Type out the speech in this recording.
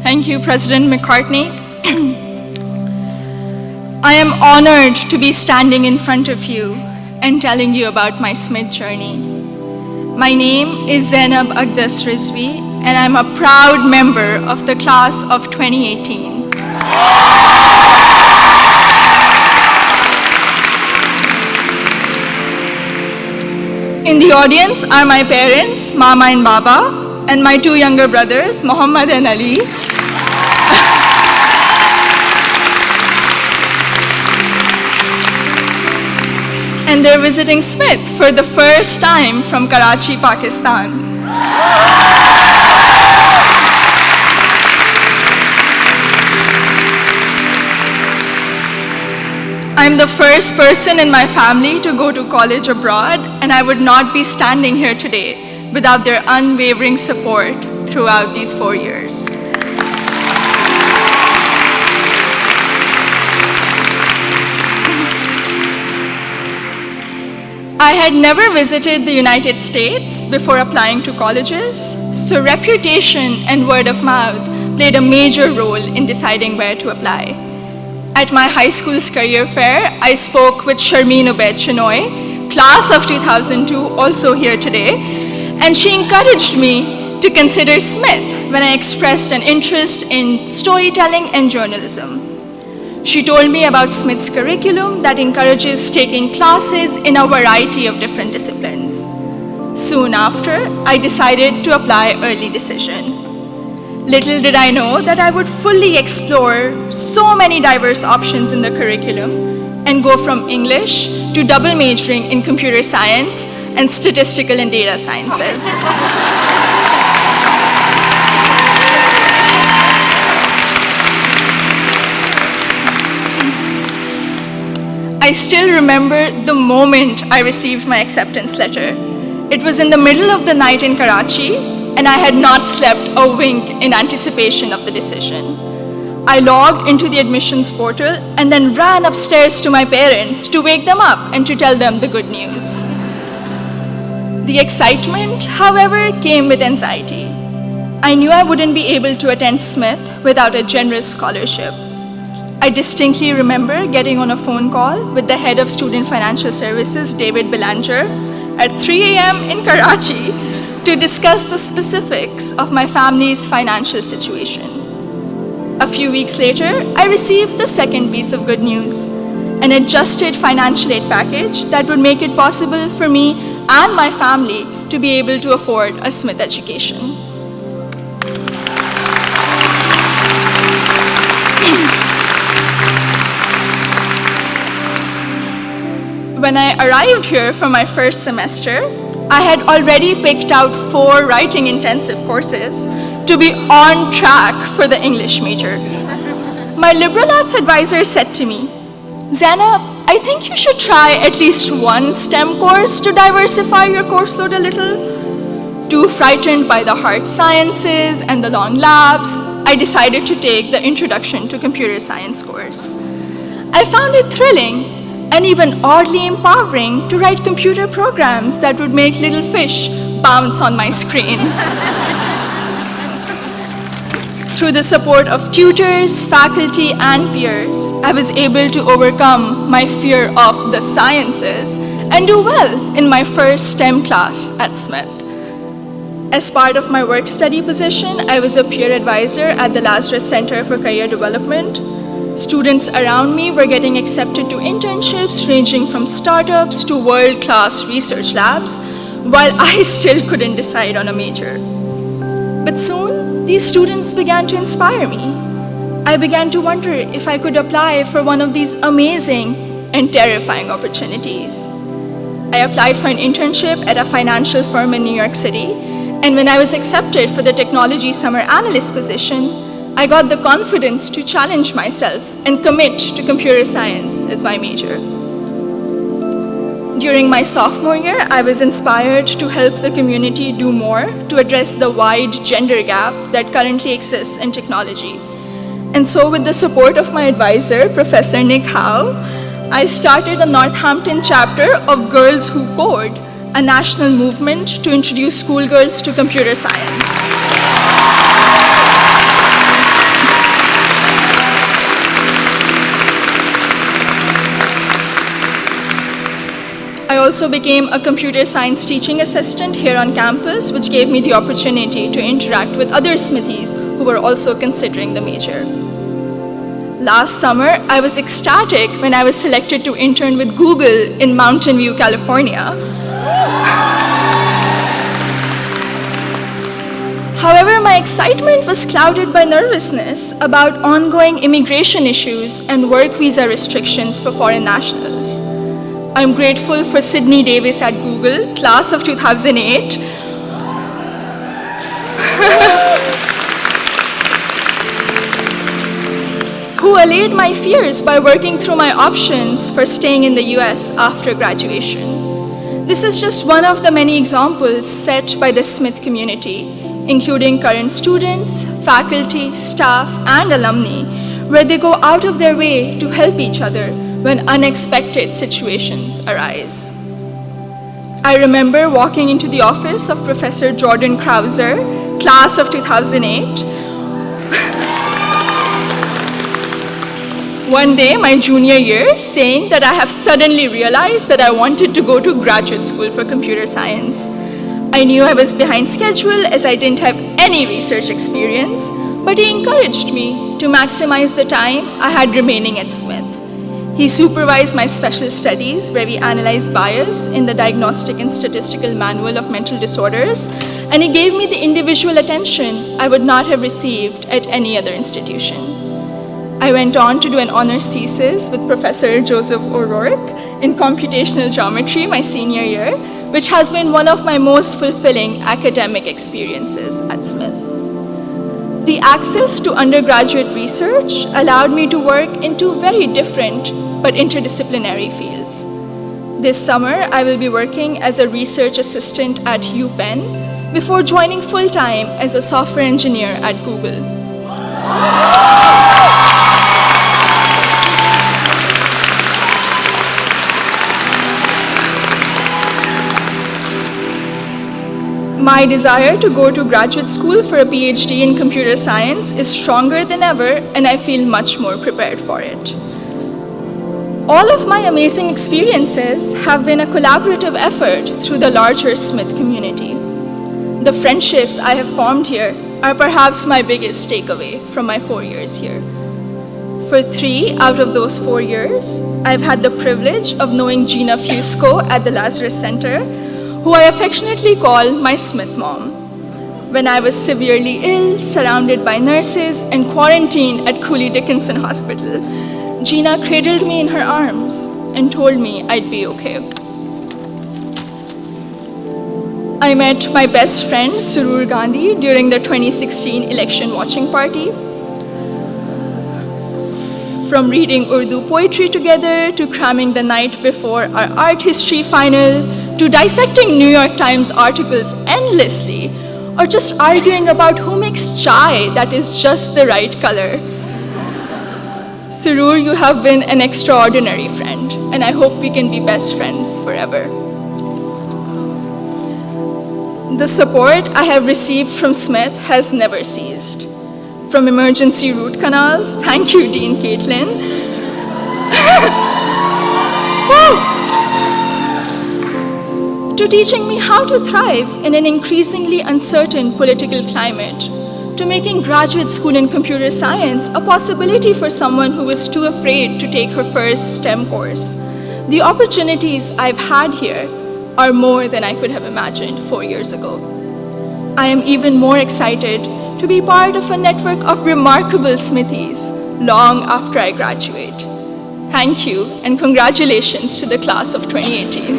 Thank you, President McCartney. I am honored to be standing in front of you and telling you about my Smith journey. My name is Zainab Aqdas Rizvi, and I'm a proud member of the class of 2018. In the audience are my parents, Mama and Baba, and my two younger brothers, Muhammad and Ali. And they're visiting Smith for the first time from Karachi, Pakistan. I'm the first person in my family to go to college abroad, and I would not be standing here today without their unwavering support throughout these 4 years. I had never visited the United States before applying to colleges, so reputation and word of mouth played a major role in deciding where to apply. At my high school's career fair, I spoke with Sharmeen Ubaid Chinoy, class of 2002, also here today, and she encouraged me to consider Smith when I expressed an interest in storytelling and journalism. She told me about Smith's curriculum that encourages taking classes in a variety of different disciplines. Soon after, I decided to apply early decision. Little did I know that I would fully explore so many diverse options in the curriculum and go from English to double majoring in computer science and statistical and data sciences. I still remember the moment I received my acceptance letter. It was in the middle of the night in Karachi, and I had not slept a wink in anticipation of the decision. I logged into the admissions portal and then ran upstairs to my parents to wake them up and to tell them the good news. The excitement, however, came with anxiety. I knew I wouldn't be able to attend Smith without a generous scholarship. I distinctly remember getting on a phone call with the head of Student Financial Services, David Belanger, at 3 a.m. in Karachi to discuss the specifics of my family's financial situation. A few weeks later, I received the second piece of good news, an adjusted financial aid package that would make it possible for me and my family to be able to afford a Smith education. When I arrived here for my first semester, I had already picked out 4 writing intensive courses to be on track for the English major. My liberal arts advisor said to me, "Zainab, I think you should try at least one STEM course to diversify your course load a little." Too frightened by the hard sciences and the long labs, I decided to take the Introduction to Computer Science course. I found it thrilling and even oddly empowering to write computer programs that would make little fish bounce on my screen. Through the support of tutors, faculty, and peers, I was able to overcome my fear of the sciences and do well in my first STEM class at Smith. As part of my work-study position, I was a peer advisor at the Lazarus Center for Career Development. Students around me were getting accepted to internships ranging from startups to world-class research labs, while I still couldn't decide on a major. But soon, these students began to inspire me. I began to wonder if I could apply for one of these amazing and terrifying opportunities. I applied for an internship at a financial firm in New York City, and when I was accepted for the technology summer analyst position, I got the confidence to challenge myself and commit to computer science as my major. During my sophomore year, I was inspired to help the community do more to address the wide gender gap that currently exists in technology. And so with the support of my advisor, Professor Nick Howe, I started a Northampton chapter of Girls Who Code, a national movement to introduce schoolgirls to computer science. also became a computer science teaching assistant here on campus, which gave me the opportunity to interact with other Smithies who were also considering the major. Last summer, I was ecstatic when I was selected to intern with Google in Mountain View, California. However, my excitement was clouded by nervousness about ongoing immigration issues and work visa restrictions for foreign nationals. I'm grateful for Sydney Davis at Google, class of 2008, who allayed my fears by working through my options for staying in the US after graduation. This is just one of the many examples set by the Smith community, including current students, faculty, staff, and alumni, where they go out of their way to help each other when unexpected situations arise. I remember walking into the office of Professor Jordan Krauser, class of 2008. One day, my junior year, saying that I have suddenly realized that I wanted to go to graduate school for computer science. I knew I was behind schedule as I didn't have any research experience, but he encouraged me to maximize the time I had remaining at Smith. He supervised my special studies, where we analyzed bias in the Diagnostic and Statistical Manual of Mental Disorders, and he gave me the individual attention I would not have received at any other institution. I went on to do an honors thesis with Professor Joseph O'Rourke in computational geometry my senior year, which has been one of my most fulfilling academic experiences at Smith. The access to undergraduate research allowed me to work in two very different but interdisciplinary fields. This summer, I will be working as a research assistant at UPenn before joining full-time as a software engineer at Google. My desire to go to graduate school for a PhD in computer science is stronger than ever, and I feel much more prepared for it. All of my amazing experiences have been a collaborative effort through the larger Smith community. The friendships I have formed here are perhaps my biggest takeaway from my 4 years here. For 3 out of those 4 years, I've had the privilege of knowing Gina Fusco at the Lazarus Center, who I affectionately call my Smith mom. When I was severely ill, surrounded by nurses, and quarantined at Cooley Dickinson Hospital, Gina cradled me in her arms and told me I'd be okay. I met my best friend, Surur Gandhi, during the 2016 election watching party. From reading Urdu poetry together, to cramming the night before our art history final, to dissecting New York Times articles endlessly, or just arguing about who makes chai that is just the right color. Surur, you have been an extraordinary friend, and I hope we can be best friends forever. The support I have received from Smith has never ceased. From emergency root canals, thank you, Dean Caitlin. To teaching me how to thrive in an increasingly uncertain political climate, to making graduate school in computer science a possibility for someone who was too afraid to take her first STEM course. The opportunities I've had here are more than I could have imagined 4 years ago. I am even more excited to be part of a network of remarkable Smithies long after I graduate. Thank you, and congratulations to the class of 2018.